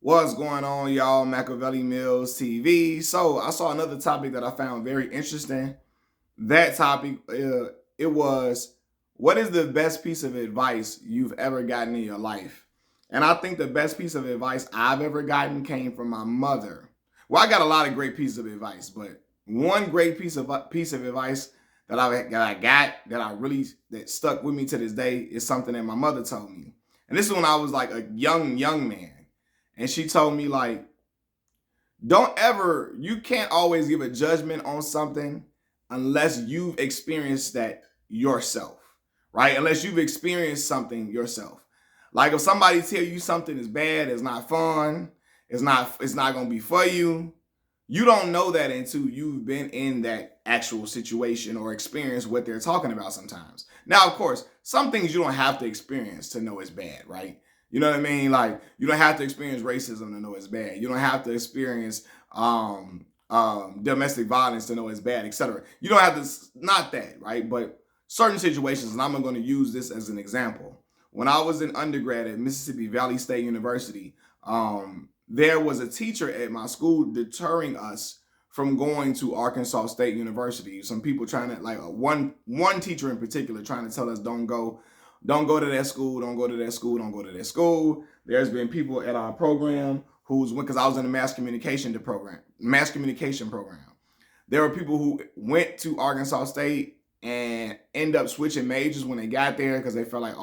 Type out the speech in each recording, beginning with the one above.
What's going on, y'all? Machiavelli Mills TV. So I saw another topic that I found very interesting. That topic, it was, what is the best piece of advice you've ever gotten in your life? And I think the best piece of advice I've ever gotten came from my mother. Well, I got a lot of great pieces of advice, but one great piece of advice that stuck with me to this day is something that my mother told me. And this is when I was like a young man. And she told me, like, you can't always give a judgment on something unless you've experienced that yourself, right? Unless you've experienced something yourself. Like if somebody tell you something is bad, it's not fun, it's not gonna be for you, you don't know that until you've been in that actual situation or experience what they're talking about sometimes. Now, of course, some things you don't have to experience to know it's bad, right? You know what I mean? Like you don't have to experience racism to know it's bad. You don't have to experience domestic violence to know it's bad, etc. You don't have to, not that, right? But certain situations, and I'm going to use this as an example. When I was in undergrad at Mississippi Valley State University, there was a teacher at my school deterring us from going to Arkansas State University. Some people trying to, like one teacher in particular, trying to tell us don't go to that school, don't go to that school, don't go to that school. There's been people at our program because I was in the mass communication program. There were people who went to Arkansas State and end up switching majors when they got there because they felt like,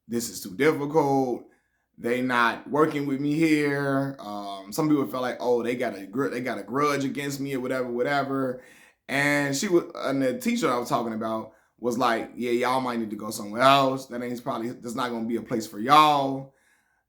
this is too difficult. They not working with me here. Some people felt like, they got a grudge against me or whatever. And the teacher I was talking about was like, yeah, y'all might need to go somewhere else. That's not gonna be a place for y'all.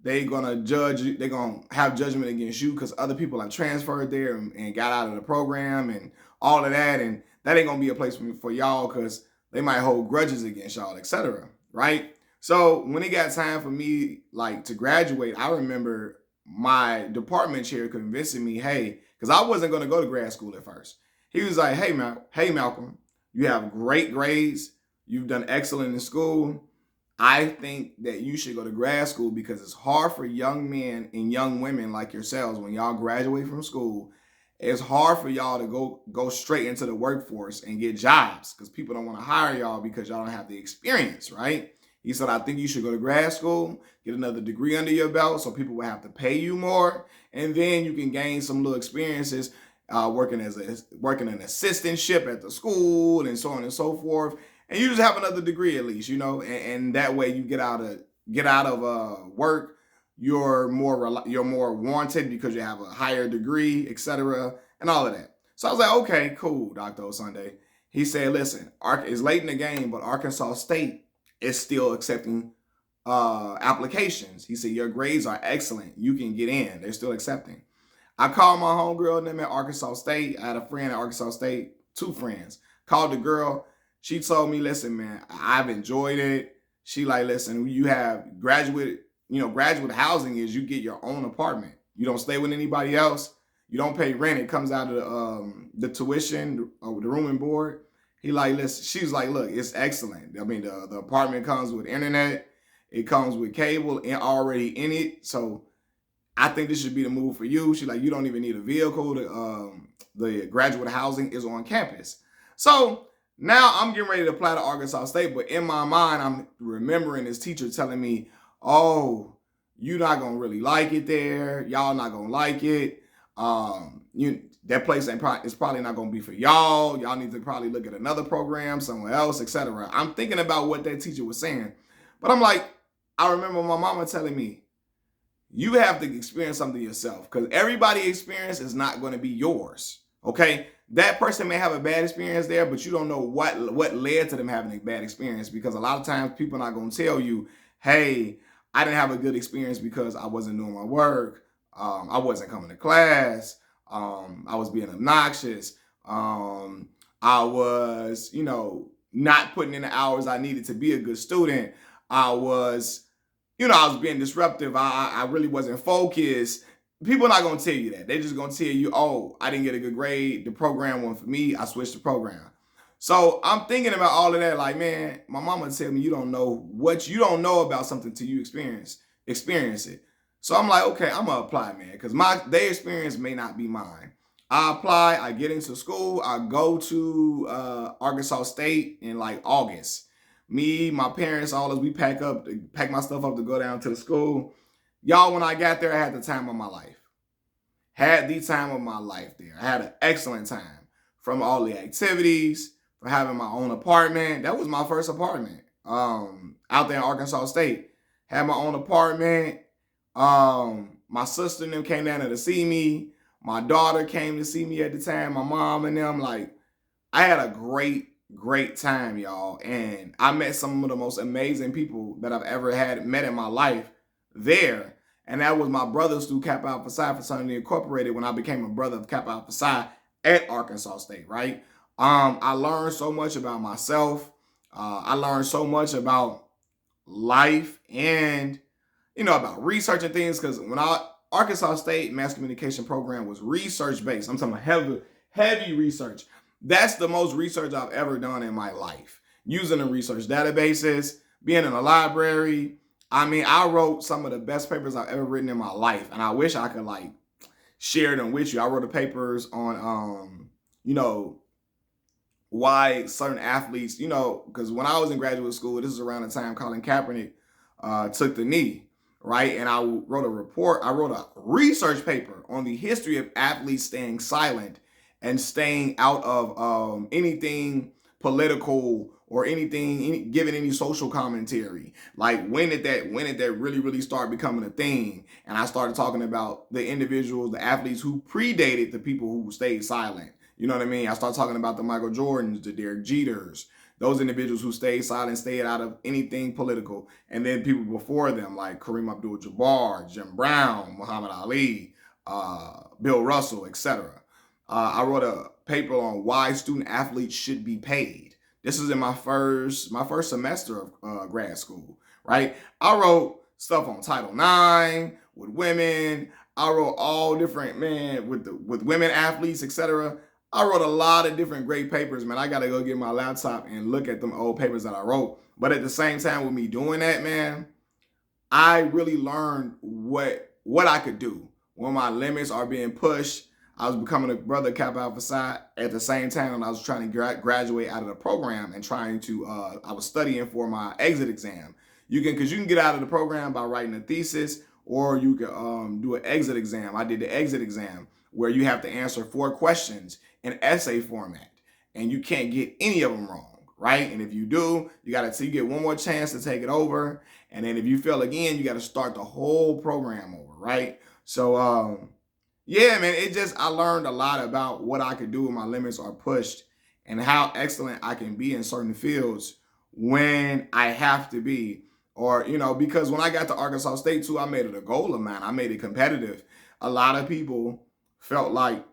They gonna judge you. They gonna have judgment against you because other people have transferred there and got out of the program and all of that, and that ain't gonna be a place for y'all because they might hold grudges against y'all, etc. Right? So when it got time for me like to graduate, I remember my department chair convincing me, hey, because I wasn't gonna go to grad school at first. He was like, hey Malcolm, you have great grades. You've done excellent in school. I think that you should go to grad school because it's hard for young men and young women like yourselves when y'all graduate from school. It's hard for y'all to go straight into the workforce and get jobs because people don't want to hire y'all because y'all don't have the experience, right? He said, I think you should go to grad school, get another degree under your belt so people will have to pay you more, and then you can gain some little experiences working an assistantship at the school and so on and so forth. And you just have another degree at least, and that way you get out of work, you're more wanted because you have a higher degree, etc., and all of that. So I was like, okay, cool, Dr. Sunday. He said, listen, it's late in the game, but Arkansas State is still accepting applications. He said, your grades are excellent. You can get in. They're still accepting. I called my homegirl and them at Arkansas State. I had a friend at Arkansas State, 2 friends. Called the girl. She told me, listen, man, I've enjoyed it. She like, listen, you have graduate housing is you get your own apartment. You don't stay with anybody else. You don't pay rent. It comes out of the tuition, the room and board. He like, listen, she's like, look, it's excellent. I mean, the apartment comes with internet. It comes with cable and already in it. So I think this should be the move for you. She's like, you don't even need a vehicle. The graduate housing is on campus. So now I'm getting ready to apply to Arkansas State, but in my mind, I'm remembering this teacher telling me, oh, you're not going to really like it there. Y'all not going to like it. That place is probably not going to be for y'all. Y'all need to probably look at another program somewhere else, etc. I'm thinking about what that teacher was saying. But I'm like, I remember my mama telling me, you have to experience something yourself because everybody's experience is not going to be yours. Okay? That person may have a bad experience there, but you don't know what led to them having a bad experience because a lot of times people are not going to tell you, hey, I didn't have a good experience because I wasn't doing my work. I wasn't coming to class. I was being obnoxious. I was, not putting in the hours I needed to be a good student. I was being disruptive. I really wasn't focused. People are not going to tell you that. They're just going to tell you, oh, I didn't get a good grade. The program wasn't for me. I switched the program. So I'm thinking about all of that. Like, man, my mama tell me you don't know about something till you experience. experience it. So I'm like, okay, I'm gonna apply, man, because their experience may not be mine. I apply, I get into school, I go to Arkansas State in like August. Me, my parents, all of us, we pack my stuff up to go down to the school. Y'all, when I got there, I had the time of my life. Had the time of my life there. I had an excellent time from all the activities, from having my own apartment. That was my first apartment out there in Arkansas State. Had my own apartment. My sister and them came down there to see me. My daughter came to see me at the time. My mom and them. Like, I had a great time, y'all. And I met some of the most amazing people that I've ever met in my life there. And that was my brothers through Kappa Alpha Psi Fraternity Incorporated when I became a brother of Kappa Alpha Psi at Arkansas State, right? I learned so much about myself. I learned so much about life and, about researching things. Because when Arkansas State Mass Communication Program was research-based. I'm talking about heavy research. That's the most research I've ever done in my life. Using the research databases, being in a library. I mean, I wrote some of the best papers I've ever written in my life, and I wish I could share them with you. I wrote the papers on why certain athletes, because when I was in graduate school, this is around the time Colin Kaepernick took the knee, right? And I wrote a research paper on the history of athletes staying silent and staying out of anything political or anything, giving any social commentary. Like, when did that really start becoming a thing? And I started talking about the individuals, the athletes who predated the people who stayed silent. You know what I mean? I started talking about the Michael Jordans, the Derek Jeters, those individuals who stayed silent, stayed out of anything political. And then people before them, like Kareem Abdul-Jabbar, Jim Brown, Muhammad Ali, Bill Russell, etc. I wrote a paper on why student athletes should be paid. This is in my first semester of grad school, right? I wrote stuff on Title IX with women. I wrote all different, man, with women athletes, etc. I wrote a lot of different great papers, man. I got to go get my laptop and look at them old papers that I wrote. But at the same time, with me doing that, man, I really learned what I could do when my limits are being pushed. I was becoming a brother of Kappa Alpha Psi at the same time, and I was trying to graduate out of the program and trying to, I was studying for my exit exam. Because you can get out of the program by writing a thesis, or you can do an exit exam. I did the exit exam where you have to answer 4 questions in essay format, and you can't get any of them wrong, right? And if you do, you get one more chance to take it over, and then if you fail again, you got to start the whole program over, right? So, yeah, man, I learned a lot about what I could do when my limits are pushed and how excellent I can be in certain fields when I have to be. Or, because when I got to Arkansas State too, I made it a goal of mine. I made it competitive. A lot of people felt like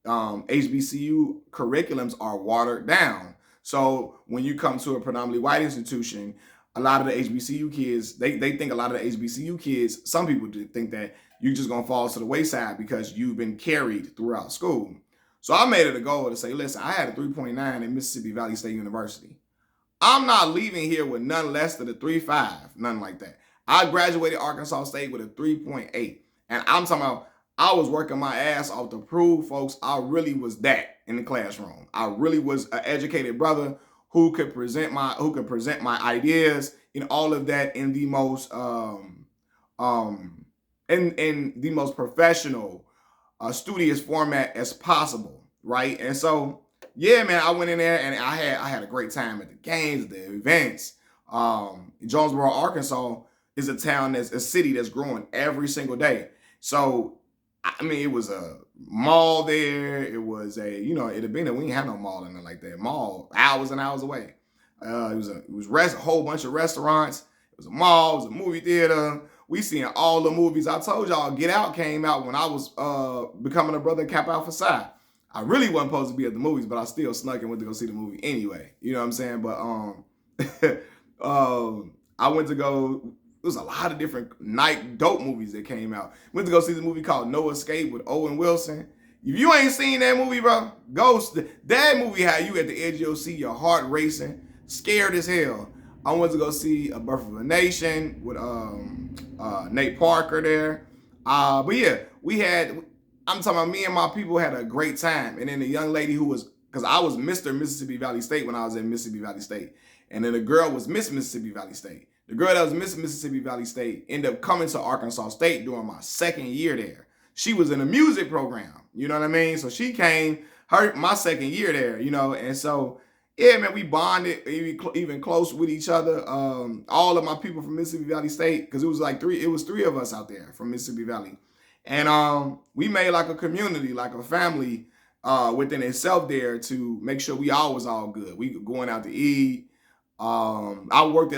HBCU curriculums are watered down. So when you come to a predominantly white institution, a lot of the HBCU kids, they think a lot of the HBCU kids, some people think that you're just going to fall to the wayside because you've been carried throughout school. So I made it a goal to say, listen, I had a 3.9 at Mississippi Valley State University. I'm not leaving here with none less than a 3.5, nothing like that. I graduated Arkansas State with a 3.8. And I'm talking about, I was working my ass off to prove, folks, I really was that in the classroom. I really was an educated brother who could present my ideas and all of that in the most in the most professional, studious format as possible, right? And so, yeah, man, I went in there and I had a great time at the games, the events. Jonesboro, Arkansas is a city that's growing every single day. So, I mean, it was a mall there. It was we didn't have no mall in there like that. Mall, hours and hours away. It was a whole bunch of restaurants. It was a mall. It was a movie theater. We seen all the movies. I told y'all, Get Out came out when I was becoming a brother of Kappa Alpha Psi. I really wasn't supposed to be at the movies, but I still snuck and went to go see the movie anyway. You know what I'm saying? But I went to go. There was a lot of different night dope movies that came out. Went to go see the movie called No Escape with Owen Wilson. If you ain't seen that movie, bro, that movie had you at the edge of your seat, your heart racing, scared as hell. I went to go see A Birth of a Nation with Nate Parker there. But yeah, I'm talking about me and my people had a great time. And then the young lady who was, because I was Mr. Mississippi Valley State when I was in Mississippi Valley State. And then the girl was Miss Mississippi Valley State. The girl that was Miss Mississippi Valley State ended up coming to Arkansas State during my second year there. She was in a music program, you know what I mean? So she came my second year there, you know, and so yeah, man, we bonded even close with each other. All of my people from Mississippi Valley State, because it was three of us out there from Mississippi Valley. And we made like a community, like a family within itself there to make sure we all was all good. We going out to eat. I worked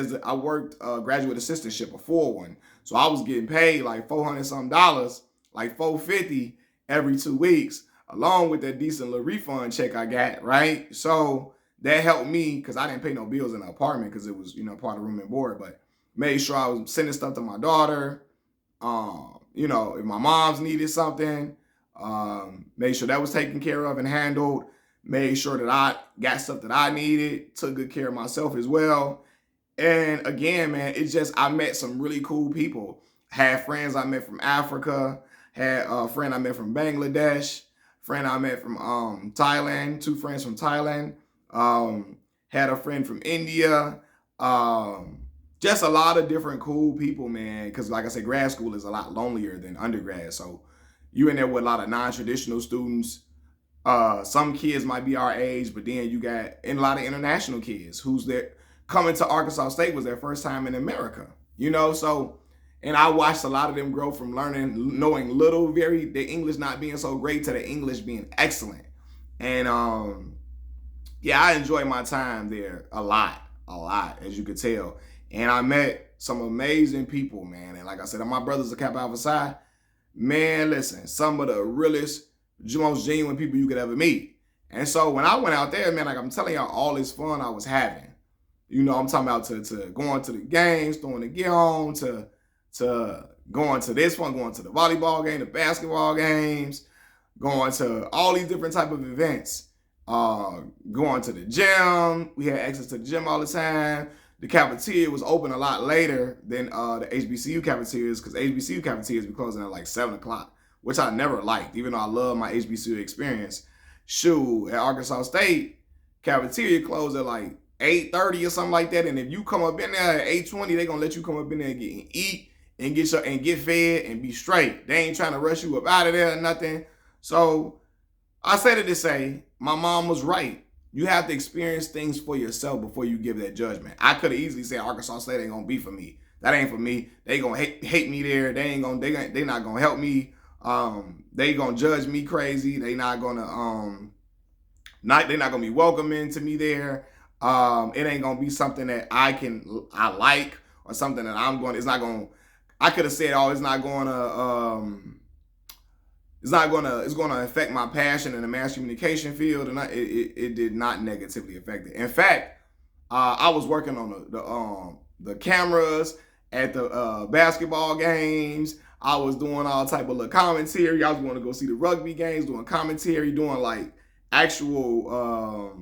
graduate assistantship before one. So I was getting paid like $400 something, like $450 every 2 weeks, along with that decent little refund check I got, right? So that helped me because I didn't pay no bills in the apartment because it was, you know, part of room and board, but made sure I was sending stuff to my daughter. You know, if my mom's needed something, made sure that was taken care of and handled, made sure that I got stuff that I needed, took good care of myself as well. And again, man, it's just, I met some really cool people. Had friends I met from Africa, had a friend I met from Bangladesh, friend I met from Thailand, 2 friends from Thailand. Had a friend from India. Just a lot of different cool people, man. Because like I said, grad school is a lot lonelier than undergrad. So you in there with a lot of non-traditional students. Some kids might be our age, but then you got a lot of international kids who's there coming to Arkansas State was their first time in America. You know, so, and I watched a lot of them grow from knowing little, the English not being so great to the English being excellent. And yeah, I enjoyed my time there a lot, as you could tell. And I met some amazing people, man. And like I said, my brothers are Kappa Alpha Psi. Man, listen, some of the realest, most genuine people you could ever meet. And so when I went out there, man, like I'm telling y'all, all this fun I was having. You know, I'm talking about to going to the games, throwing the gear on, to going to this one, going to the volleyball game, the basketball games, going to all these different type of events. Going to the gym. We had access to the gym all the time. The cafeteria was open a lot later than the HBCU cafeterias because HBCU cafeterias be closing at like 7 o'clock, which I never liked, even though I love my HBCU experience. Shoot, at Arkansas State, cafeteria closed at like 8:30 or something like that. And if you come up in there at 8:20, they're gonna let you come up in there and eat and get fed and be straight. They ain't trying to rush you up out of there or nothing. So I said it to say, my mom was right. You have to experience things for yourself before you give that judgment. I could have easily said Arkansas State ain't gonna be for me. That ain't for me. They gonna hate me there. They not gonna help me. They gonna judge me crazy. They not gonna they're not gonna be welcoming to me there. It ain't gonna be something that I like or something that I could have said, oh, it's gonna affect my passion in the mass communication field, and it did not negatively affect it. In fact, I was working on the cameras at the basketball games. I was doing all type of little commentary. I was going to go see the rugby games, doing commentary, doing like actual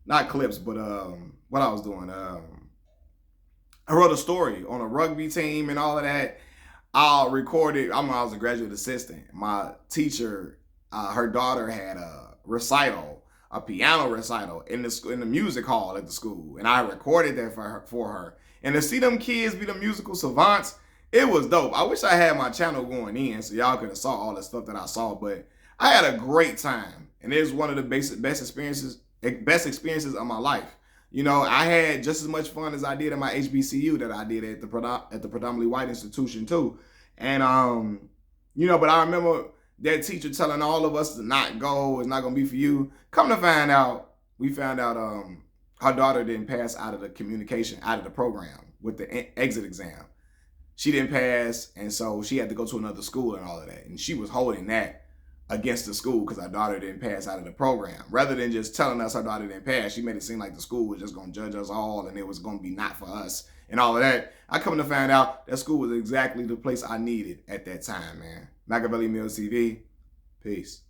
not clips, but what I was doing. I wrote a story on a rugby team and all of that. I was a graduate assistant. My teacher, her daughter had a piano recital in the music hall at the school, and I recorded that for her. And to see them kids be the musical savants, it was dope. I wish I had my channel going in so y'all could have saw all the stuff that I saw, but I had a great time, and it was one of the best experiences of my life. You know, I had just as much fun as I did at my HBCU that I did at the predominantly white institution too. And, you know, but I remember that teacher telling all of us to not go. It's not going to be for you. Come to find out, we found out her daughter didn't pass out of the program with the exit exam. She didn't pass, and so she had to go to another school and all of that. And she was holding that against the school because her daughter didn't pass out of the program. Rather than just telling us her daughter didn't pass, she made it seem like the school was just going to judge us all and it was going to be not for us and all of that. I come to find out that school was exactly the place I needed at that time, man. Machiavelli Mills TV. Peace.